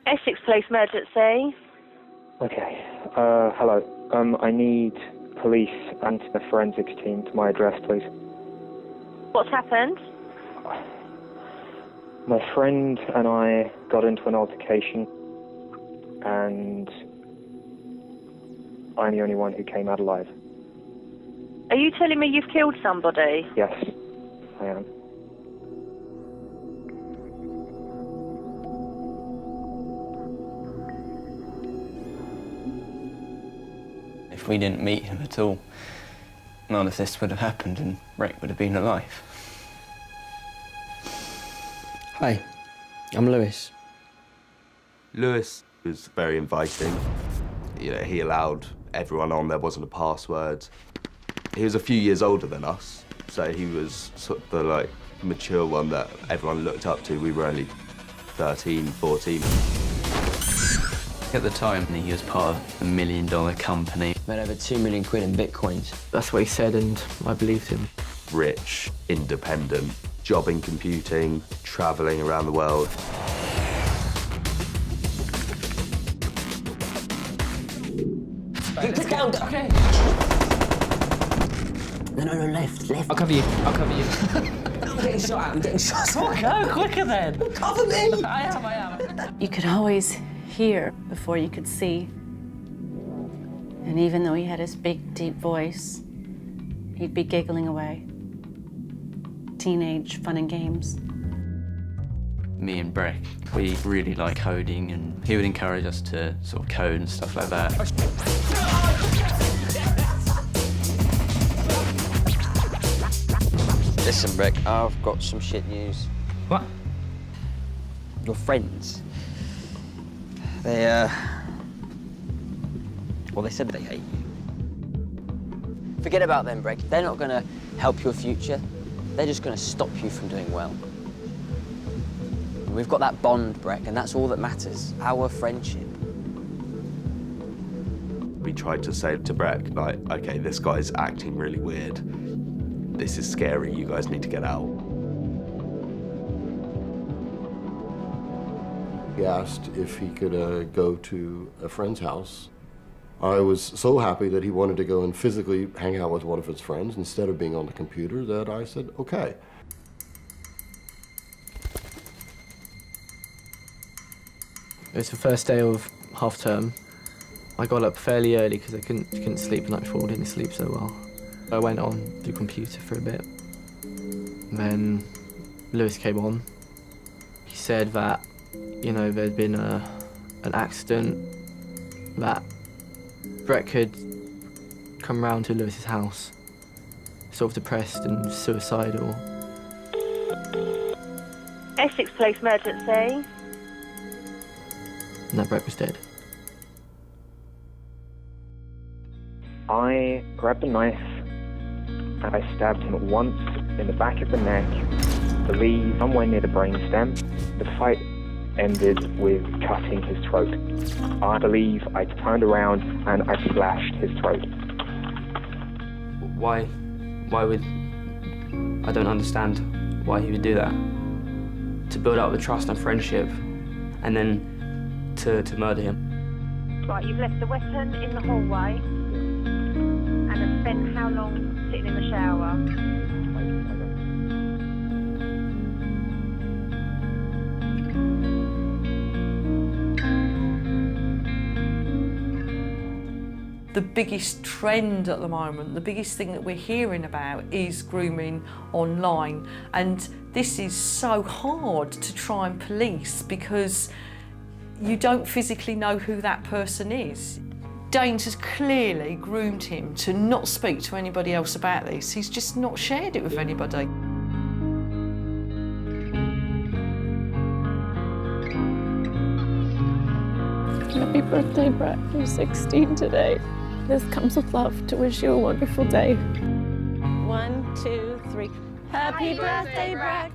Essex Police Emergency. Okay. Hello. I need police and the forensics team to my address, please. What's happened? My friend and I got into an altercation, and I'm the only one who came out alive. Are you telling me you've killed somebody? Yes, I am. If we didn't meet him at all, none of this would have happened and Breck would have been alive. Hi, I'm Lewis. Lewis was very inviting. You know, he allowed everyone on, there wasn't a password. He was a few years older than us, so he was sort of the, like, mature one that everyone looked up to. We were only 13, 14. At the time, he was part of a $1 million company. Made over 2 million quid in bitcoins. That's what he said, and I believed him. Rich, independent, job in computing, travelling around the world. Get down! Okay. No, left. I'll cover you. I'm getting shot at, I'm getting shot at. Go quicker then. Cover me! I am. You could always hear before you could see. And even though he had his big, deep voice, he'd be giggling away. Teenage fun and games. Me and Breck, we really like coding, and he would encourage us to sort of code and stuff like that. Listen, Breck, I've got some shit news. What? Your friends, they said they hate you. Forget about them, Breck. They're not gonna help your future. They're just gonna stop you from doing well. And we've got that bond, Breck, and that's all that matters, our friendship. We tried to say to Breck, like, okay, this guy's acting really weird. This is scary, you guys need to get out. He asked if he could go to a friend's house. I was so happy that he wanted to go and physically hang out with one of his friends instead of being on the computer that I said, okay. It was the first day of half term. I got up fairly early because I couldn't sleep the night before. Didn't sleep so well. I went on the computer for a bit. And then Lewis came on. He said that, you know, there'd been an accident, that Breck had come round to Lewis's house, sort of depressed and suicidal. Essex Police Emergency. And that Breck was dead. I grabbed a knife and I stabbed him once in the back of the neck, I believe somewhere near the brainstem. The fight ended with cutting his throat. I believe I turned around and I slashed his throat. Why would... I don't understand why he would do that. To build up the trust and friendship, and then to murder him. Right, you've left the weapon in the hallway and have spent how long sitting in the shower? The biggest trend at the moment, the biggest thing that we're hearing about is grooming online. And this is so hard to try and police because you don't physically know who that person is. Danes has clearly groomed him to not speak to anybody else about this. He's just not shared it with anybody. Happy birthday, Breck. You're 16 today. This comes with love to wish you a wonderful day. 1, 2, 3. Happy birthday, Breck.